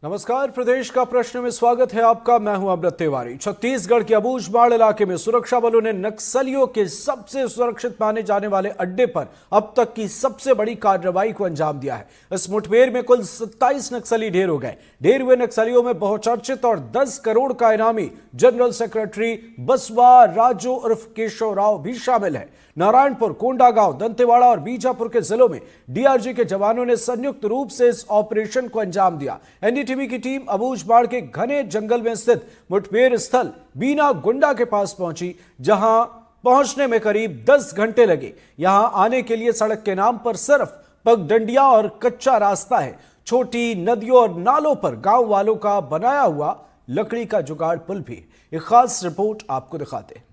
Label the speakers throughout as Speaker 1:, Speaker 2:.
Speaker 1: नमस्कार, प्रदेश का प्रश्न में स्वागत है आपका। मैं हूं अमृत तिवारी। छत्तीसगढ़ के अबूझमाड़ इलाके में सुरक्षा बलों ने नक्सलियों के सबसे सुरक्षित माने जाने वाले अड्डे पर अब तक की सबसे बड़ी कार्रवाई को अंजाम दिया है। इस मुठभेड़ में कुल 27 नक्सली ढेर हो गए। ढेर हुए नक्सलियों में बहुचर्चित और 10 करोड़ का इनामी जनरल सेक्रेटरी बसवा राजू उर्फ केशव राव भी शामिल है। नारायणपुर, कोंडागांव, दंतेवाड़ा और बीजापुर के जिलों में डीआरजी के जवानों ने संयुक्त रूप से इस ऑपरेशन को अंजाम दिया। एनडीटीवी की टीम अबूझमाड़ के घने जंगल में स्थित मुठभेड़ स्थल बीना गुंडा के पास पहुंची, जहां पहुंचने में करीब 10 घंटे लगे। यहां आने के लिए सड़क के नाम पर सिर्फ पगडंडियां और कच्चा रास्ता है। छोटी नदियों और नालों पर गांव वालों का बनाया हुआ लकड़ी का जुगाड़ पुल भी। एक खास रिपोर्ट आपको दिखाते हैं।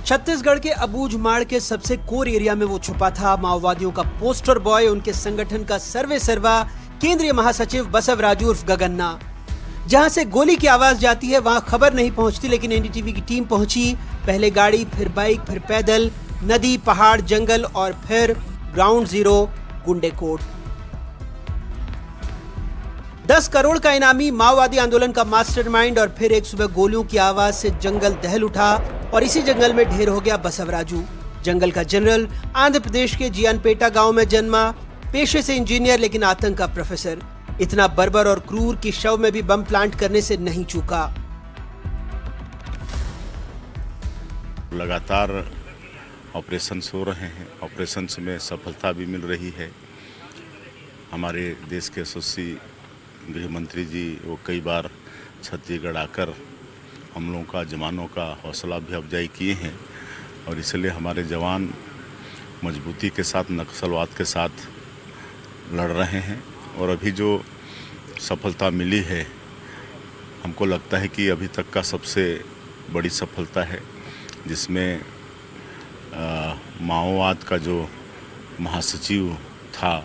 Speaker 2: छत्तीसगढ़ के अबूझमाड़ के सबसे कोर एरिया में वो छुपा था। माओवादियों का पोस्टर बॉय, उनके संगठन का सर्वे सर्वा केंद्रीय महासचिव बसव राजू उर्फ गगन्ना। जहां से गोली की आवाज जाती है वहां खबर नहीं पहुंचती, लेकिन एनडीटीवी की टीम पहुंची। पहले गाड़ी, फिर बाइक, फिर पैदल, नदी, पहाड़, जंगल और फिर ग्राउंड जीरो गुंडेकोट। 10 करोड़ का इनामी माओवादी आंदोलन का मास्टरमाइंड। और फिर एक सुबह गोलियों की आवाज से जंगल दहल उठा और इसी जंगल में ढेर हो गया बसव राजू। जंगल का जनरल, आंध्र प्रदेश के जियानपेटा गांव में जन्मा, पेशे से इंजीनियर लेकिन आतंक का प्रोफेसर। इतना बर्बर और क्रूर कि शव में भी बम प्लांट करने से नहीं चूका।
Speaker 3: लगातार ऑपरेशन हो रहे हैं, ऑपरेशन में सफलता भी मिल रही है। हमारे देश के यशस्वी गृह मंत्री जी वो कई बार छत्तीसगढ़ आकर हम लोगों का, जवानों का हौसला भी अफजाई किए हैं और इसलिए हमारे जवान मजबूती के साथ नक्सलवाद के साथ लड़ रहे हैं। और अभी जो सफलता मिली है, हमको लगता है कि अभी तक का सबसे बड़ी सफलता है, जिसमें माओवाद का जो महासचिव था,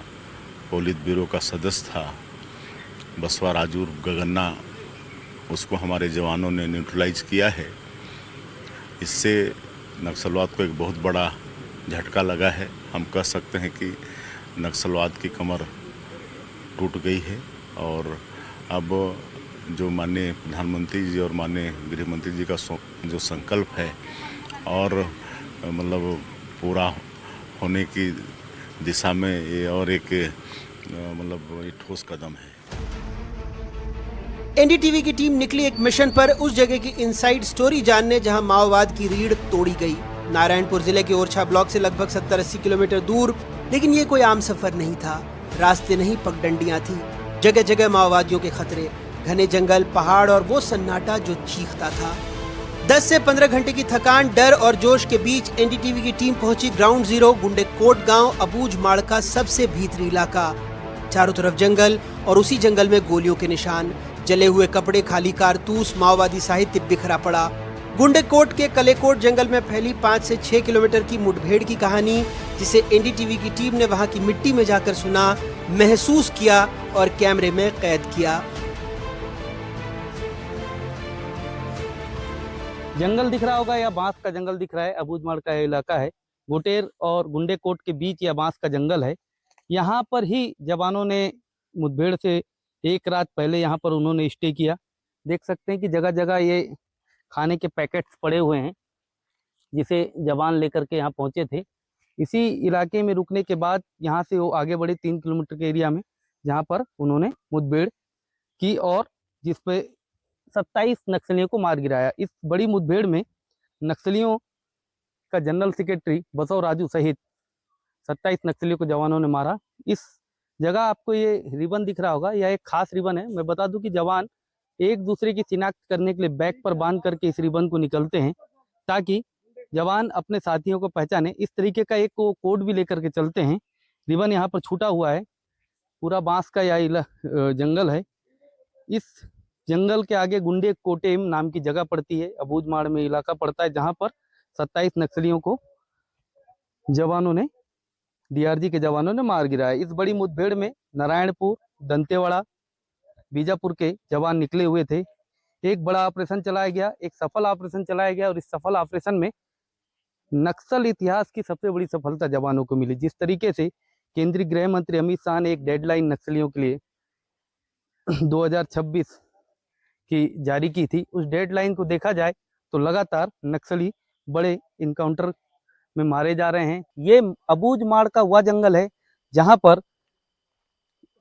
Speaker 3: पोलित ब्यूरो का सदस्य था बसवा राजू गगन्ना, उसको हमारे जवानों ने न्यूट्रलाइज किया है। इससे नक्सलवाद को एक बहुत बड़ा झटका लगा है। हम कह सकते हैं कि नक्सलवाद की कमर टूट गई है और अब जो माननीय प्रधानमंत्री जी और माननीय गृह मंत्री जी का जो संकल्प है और मतलब पूरा होने की दिशा में ये और एक मतलब ये ठोस कदम है।
Speaker 2: एनडीटीवी की टीम निकली एक मिशन पर उस जगह की इनसाइड स्टोरी जानने जहां माओवाद की रीढ़ तोड़ी गई। नारायणपुर जिले के ओरछा ब्लॉक से लगभग 70-80 किलोमीटर दूर। लेकिन ये कोई आम सफर नहीं था। रास्ते नहीं, पगडंडियां थी। जगह जगह माओवादियों के खतरे, घने जंगल, पहाड़ और वो सन्नाटा जो चीखता था। 10 से 15 घंटे की थकान, डर और जोश के बीच एनडीटीवी की टीम पहुंची ग्राउंड जीरो गुंडेकोट गांव, अबूझमाड़ का सबसे भीतरी इलाका। चारों तरफ जंगल और उसी जंगल में गोलियों के निशान, जले हुए कपड़े, खाली कारतूस, माओवादी साहित्य बिखरा पड़ा। गुंडेकोट के कलेकोट जंगल में फैली 5 से 6 किलोमीटर की मुठभेड़ की कहानी, जिसे एनडीटीवी की टीम ने वहां की मिट्टी में जाकर सुना, महसूस किया और कैमरे में कैद किया।
Speaker 4: जंगल दिख रहा होगा या बांस का जंगल दिख रहा है। अबूझमाड़ का इलाका है, गुटेर और गुंडेकोट के बीच या बांस का जंगल है। यहाँ पर ही जवानों ने मुठभेड़ से एक रात पहले यहाँ पर उन्होंने स्टे किया। देख सकते हैं कि जगह जगह ये खाने के पैकेट्स पड़े हुए हैं, जिसे जवान लेकर के यहाँ पहुँचे थे। इसी इलाके में रुकने के बाद यहाँ से वो आगे बढ़े 3 किलोमीटर के एरिया में, जहाँ पर उन्होंने मुठभेड़ की और जिस पे 27 नक्सलियों को मार गिराया। इस बड़ी मुठभेड़ में नक्सलियों का जनरल सेक्रेटरी बसव राजू सहित 27 नक्सलियों को जवानों ने मारा। इस जगह आपको ये रिबन दिख रहा होगा, यह एक खास रिबन है। मैं बता दूं कि जवान एक दूसरे की शिनाख्त करने के लिए बैक पर बांध करके इस रिबन को निकलते हैं, ताकि जवान अपने साथियों को पहचाने। इस तरीके का एक कोड भी लेकर के चलते हैं। रिबन यहाँ पर छूटा हुआ है। पूरा बांस का यह जंगल है। इस जंगल के आगे गुंडे कोटेम नाम की जगह पड़ती है, अबूझमाड़ में इलाका पड़ता है, जहां पर 27 नक्सलियों को जवानों ने डीआरजी के जवानों ने मार गिराया। इस बड़ी मुठभेड़ में नारायणपुर, दंतेवाड़ा, बीजापुर के जवान निकले हुए थे। एक बड़ा ऑपरेशन चलाया गया, एक सफल ऑपरेशन चलाया गया और इस सफल ऑपरेशन में नक्सल इतिहास की सबसे बड़ी सफलता जवानों को मिली। जिस तरीके से केंद्रीय गृह मंत्री अमित शाह ने एक डेडलाइन नक्सलियों के लिए 2026 की जारी की थी, उस डेडलाइन को देखा जाए तो लगातार नक्सली बड़े इनकाउंटर में मारे जा रहे हैं। ये अबूझमाड़ का वह जंगल है जहां पर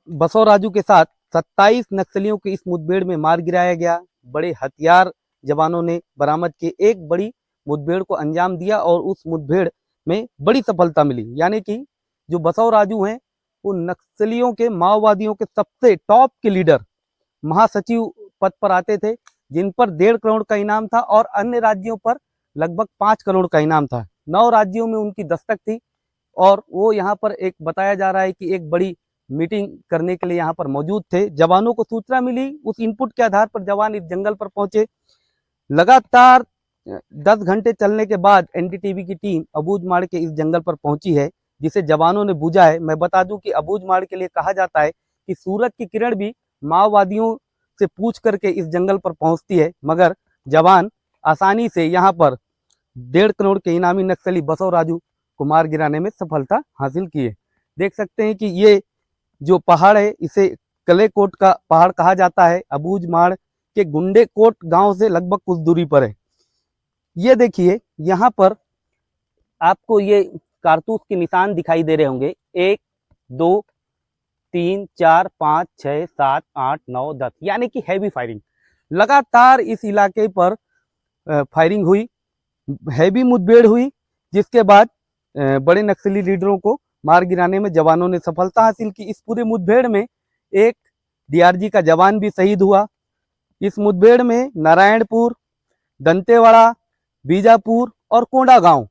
Speaker 4: बसवराजू के साथ 27 नक्सलियों को इस मुठभेड़ में मार गिराया गया। बड़े हथियार जवानों ने बरामद किए, एक बड़ी मुठभेड़ को अंजाम दिया और उस मुठभेड़ में बड़ी सफलता मिली। यानी कि जो बसवराजू हैं वो नक्सलियों के, माओवादियों के सबसे टॉप के लीडर, महासचिव पद पर आते थे, जिन पर 1.5 करोड़ का इनाम था और अन्य राज्यों पर लगभग 5 करोड़ का इनाम था। 9 राज्यों में उनकी दस्तक थी और वो यहाँ पर एक बताया जा रहा है कि एक बड़ी मीटिंग करने के लिए यहाँ पर मौजूद थे। जवानों को सूचना मिली, उस इनपुट के आधार पर जवान इस जंगल पर पहुंचे। लगातार 10 घंटे चलने के बाद एनडीटीवी की टीम अबूझमाड़ के इस जंगल पर पहुंची है, जिसे जवानों ने बुझा है। मैं बता दूं कि अबूझमाड़ के लिए कहा जाता है कि सूरज की किरण भी माओवादियों से पूछ करके इस जंगल पर पहुंचती है, मगर जवान आसानी से यहाँ पर 1.5 करोड़ के इनामी नक्सली बसवराजू को मार गिराने में सफलता हासिल की है। देख सकते हैं कि ये जो पहाड़ है इसे कलेकोट का पहाड़ कहा जाता है। अबूझमाड़ के गुंडेकोट गांव से लगभग कुछ दूरी पर है। ये देखिए, यहाँ पर आपको ये कारतूस के निशान दिखाई दे रहे होंगे। 1 2 3 4 5 6 7 8 9 10, यानी कि हैवी फायरिंग लगातार इस इलाके पर फायरिंग हुई, हैवी मुठभेड़ हुई, जिसके बाद बड़े नक्सली लीडरों को मार गिराने में जवानों ने सफलता हासिल की। इस पूरे मुठभेड़ में एक डीआरजी का जवान भी शहीद हुआ। इस मुठभेड़ में नारायणपुर, दंतेवाड़ा, बीजापुर और कोंडा गांव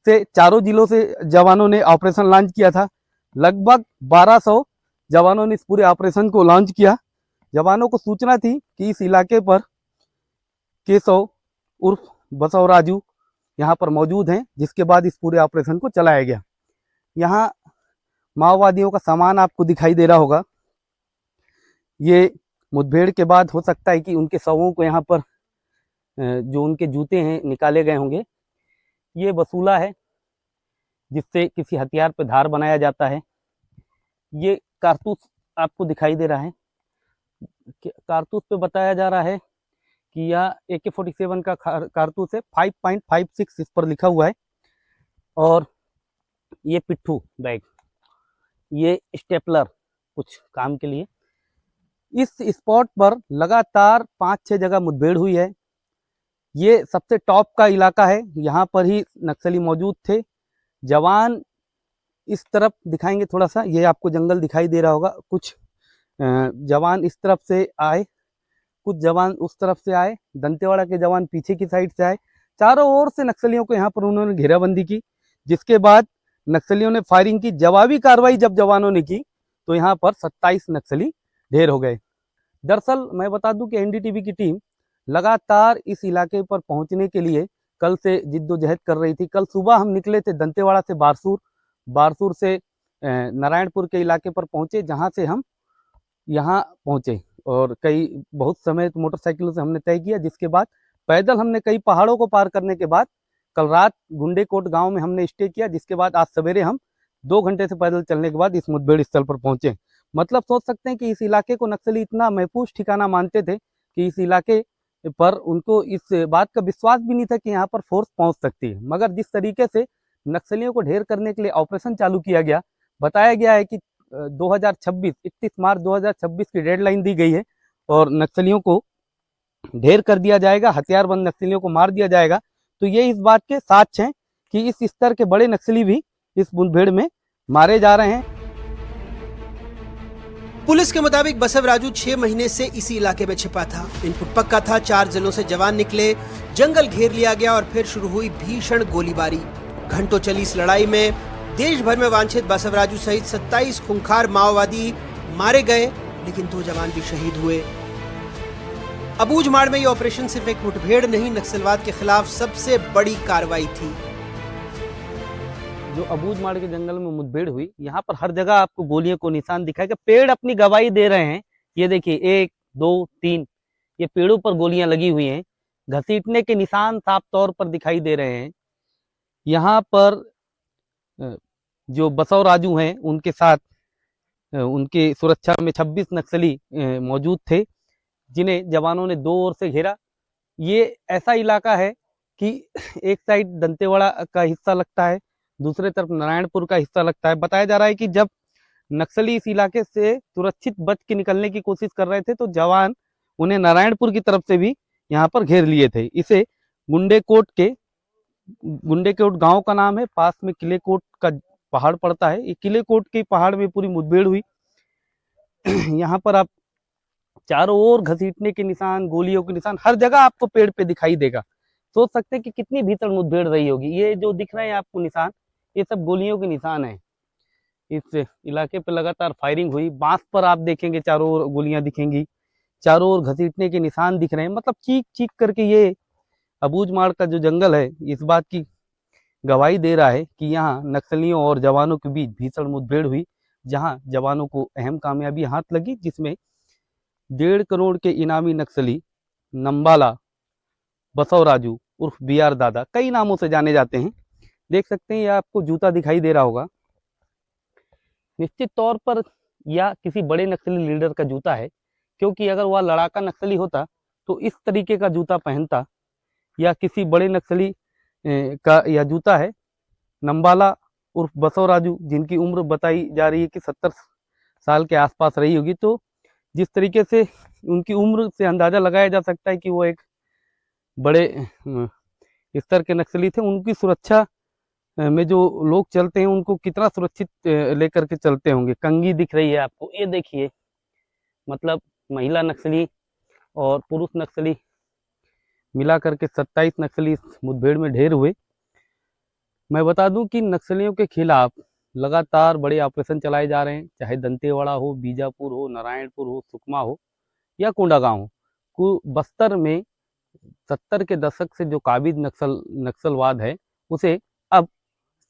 Speaker 4: से 4 जिलों से जवानों ने ऑपरेशन लॉन्च किया था। लगभग 1200 जवानों ने इस पूरे ऑपरेशन को लॉन्च किया। जवानों को सूचना थी कि इस इलाके पर केशव उर्फ बसवराजू यहाँ पर मौजूद हैं, जिसके बाद इस पूरे ऑपरेशन को चलाया गया। यहाँ माओवादियों का सामान आपको दिखाई दे रहा होगा। ये मुठभेड़ के बाद हो सकता है कि उनके शवों को यहाँ पर जो उनके जूते हैं निकाले गए होंगे। ये वसूला है जिससे किसी हथियार पर धार बनाया जाता है। ये कारतूस आपको दिखाई दे रहा है। कारतूस पे बताया जा रहा है कि यह AK-47 का कारतूस है। 5.56 इस पर लिखा हुआ है। और ये पिट्ठू बैग, ये स्टेपलर कुछ काम के लिए। इस स्पॉट पर लगातार 5-6 जगह मुठभेड़ हुई है। ये सबसे टॉप का इलाका है, यहाँ पर ही नक्सली मौजूद थे। जवान इस तरफ दिखाएंगे थोड़ा सा, ये आपको जंगल दिखाई दे रहा होगा। कुछ जवान इस तरफ से आए, कुछ जवान उस तरफ से आए, दंतेवाड़ा के जवान पीछे की साइड से आए। चारों ओर से नक्सलियों को यहाँ पर उन्होंने घेराबंदी की, जिसके बाद नक्सलियों ने फायरिंग की। जवाबी कार्रवाई जब जवानों ने की तो यहाँ पर 27 नक्सली ढेर हो गए। दरअसल मैं बता दूं कि एनडीटीवी की टीम लगातार इस इलाके पर पहुंचने के लिए कल से जिद्दोजहद कर रही थी। कल सुबह हम निकले थे दंतेवाड़ा से बारसूर, बारसूर से नारायणपुर के इलाके पर पहुंचे, जहां से हम यहाँ पहुंचे और बहुत समय मोटरसाइकिलों से हमने तय किया। जिसके बाद पैदल हमने कई पहाड़ों को पार करने के बाद कल रात गुंडेकोट गांव में हमने स्टे किया। जिसके बाद आज सवेरे हम 2 घंटे से पैदल चलने के बाद इस मुठभेड़ स्थल पर पहुंचे। मतलब सोच सकते हैं कि इस इलाके को नक्सली इतना महफूज ठिकाना मानते थे कि इस इलाके पर उनको इस बात का विश्वास भी नहीं था कि यहाँ पर फोर्स पहुंच सकती है। मगर जिस तरीके से नक्सलियों को ढेर करने के लिए ऑपरेशन चालू किया गया, बताया गया है कि 31 मार्च 2026 की डेडलाइन दी गई है और नक्सलियों को ढेर कर दिया जाएगा, हथियारबंद नक्सलियों को मार दिया जाएगा। तो ये इस बात के साक्ष्य हैं कि इस स्तर के बड़े नक्सली भी इस मुठभेड़ में मारे जा रहे हैं।
Speaker 2: पुलिस के मुताबिक बसवराजू 6 महीने से इसी इलाके में छिपा था। इनपुट पक्का था, 4 जिलों से जवान निकले, जंगल घेर लिया गया और फिर शुरू हुई भीषण गोलीबारी। घंटों चली इस लड़ाई में देश भर में वांछित बसवराजू सहित 27 खूंखार माओवादी मारे गए, लेकिन 2 जवान भी शहीद हुए। अबूझमाड़ में ये ऑपरेशन सिर्फ एक मुठभेड़ नहीं, नक्सलवाद के खिलाफ सबसे बड़ी कार्रवाई थी।
Speaker 4: जो अबूझमाड़ के जंगल में मुठभेड़ हुई, यहाँ पर हर जगह आपको गोलियों को निशान दिखाएगा। पेड़ अपनी गवाही दे रहे हैं। ये देखिए 1 2 3 ये पेड़ों पर गोलियां लगी हुई हैं। घसीटने के निशान साफ तौर पर दिखाई दे रहे हैं। यहाँ पर जो बसव राजू हैं उनके साथ उनके सुरक्षा में 26 नक्सली मौजूद थे, जिन्हें जवानों ने 2 ओर से घेरा। ये ऐसा इलाका है कि एक साइड दंतेवाड़ा का हिस्सा लगता है, दूसरे तरफ नारायणपुर का हिस्सा लगता है। बताया जा रहा है कि जब नक्सली इस इलाके से सुरक्षित बच के निकलने की कोशिश कर रहे थे तो जवान उन्हें नारायणपुर की तरफ से भी यहाँ पर घेर लिए थे। इसे गुंडेकोट गांव का नाम है। पास में किलेकोट का पहाड़ पड़ता है। ये किलेकोट के पहाड़ में पूरी मुठभेड़ हुई। यहाँ पर आप चारों ओर घसीटने के निशान, गोलियों के निशान हर जगह आपको पेड़ पे दिखाई देगा। सोच सकते हैं कि कितनी भीषण मुठभेड़ रही होगी। ये जो दिख रहे हैं आपको निशान, ये सब गोलियों के निशान हैं। इस इलाके पे लगातार फायरिंग हुई। बांस पर आप देखेंगे चारों ओर गोलियां दिखेंगी, चारों ओर घसीटने के निशान दिख रहे हैं। मतलब चीख चीख करके ये अबूझमाड़ का जो जंगल है इस बात की गवाही दे रहा है कि यहाँ नक्सलियों और जवानों के बीच भीषण मुठभेड़ हुई, जहां जवानों को अहम कामयाबी हाथ लगी, जिसमें 1.5 करोड़ के इनामी नक्सली नंबाला बसव राजू उर्फ BR दादा, कई नामों से जाने जाते हैं। देख सकते हैं ये आपको जूता दिखाई दे रहा होगा। निश्चित तौर पर यह किसी बड़े नक्सली लीडर का जूता है, क्योंकि अगर वह लड़ाका नक्सली होता तो इस तरीके का जूता पहनता। या किसी बड़े नक्सली का यह जूता है। नंबाला उर्फ बसव राजू, जिनकी उम्र बताई जा रही है कि 70 साल के आसपास रही होगी, तो जिस तरीके से उनकी उम्र से अंदाजा लगाया जा सकता है कि वो एक बड़े स्तर के नक्सली थे। उनकी सुरक्षा में जो लोग चलते हैं उनको कितना सुरक्षित लेकर के चलते होंगे। कंगी दिख रही है आपको, ये देखिए, मतलब महिला नक्सली और पुरुष नक्सली मिला करके 27 नक्सली इस मुठभेड़ में ढेर हुए। मैं बता दूं कि नक्सलियों के खिलाफ लगातार बड़े ऑपरेशन चलाए जा रहे हैं, चाहे दंतेवाड़ा हो, बीजापुर हो, नारायणपुर हो, सुकमा हो या कोंडागांव हो। बस्तर में 70 के दशक से जो काबिज नक्सलवाद है, उसे अब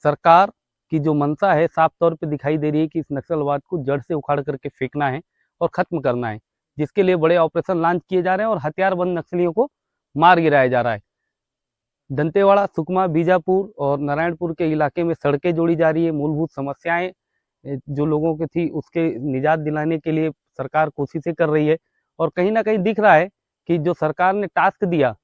Speaker 4: सरकार की जो मंशा है साफ तौर पे दिखाई दे रही है कि इस नक्सलवाद को जड़ से उखाड़ करके फेंकना है और खत्म करना है, जिसके लिए बड़े ऑपरेशन लॉन्च किए जा रहे हैं और हथियारबंद नक्सलियों को मार गिराया जा रहा है। दंतेवाड़ा, सुकमा, बीजापुर और नारायणपुर के इलाके में सड़कें जोड़ी जा रही है। मूलभूत समस्याएं जो लोगों की थी उसके निजात दिलाने के लिए सरकार कोशिशें कर रही है। और कहीं ना कहीं दिख रहा है कि जो सरकार ने टास्क दिया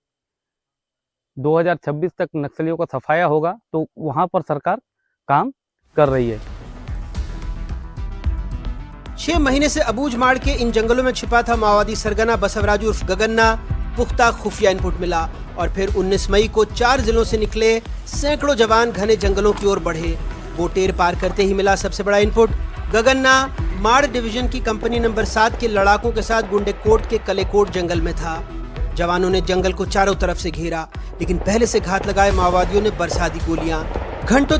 Speaker 4: 2026 तक नक्सलियों का सफाया होगा, तो वहां पर सरकार काम कर रही है।
Speaker 2: 6 महीने से अबूझमाड़ के इन जंगलों में छिपा था माओवादी सरगना बसवराजू उर्फ गगन्ना। पुख्ता खुफिया इनपुट मिला और फिर 19 मई को 4 जिलों से निकले सैकड़ों जवान घने जंगलों की ओर बढ़े। गोटेर पार करते ही मिला सबसे बड़ा इनपुट। गगन्ना माड़ डिवीजन की कंपनी नंबर 7 के लड़ाकों के साथ गुंडेकोट के कलेकोट जंगल में था। जवानों ने जंगल को चारों तरफ से घेरा, लेकिन पहले से घात लगाए माओवादियों ने बरसा दी गोलियां। घंटों तक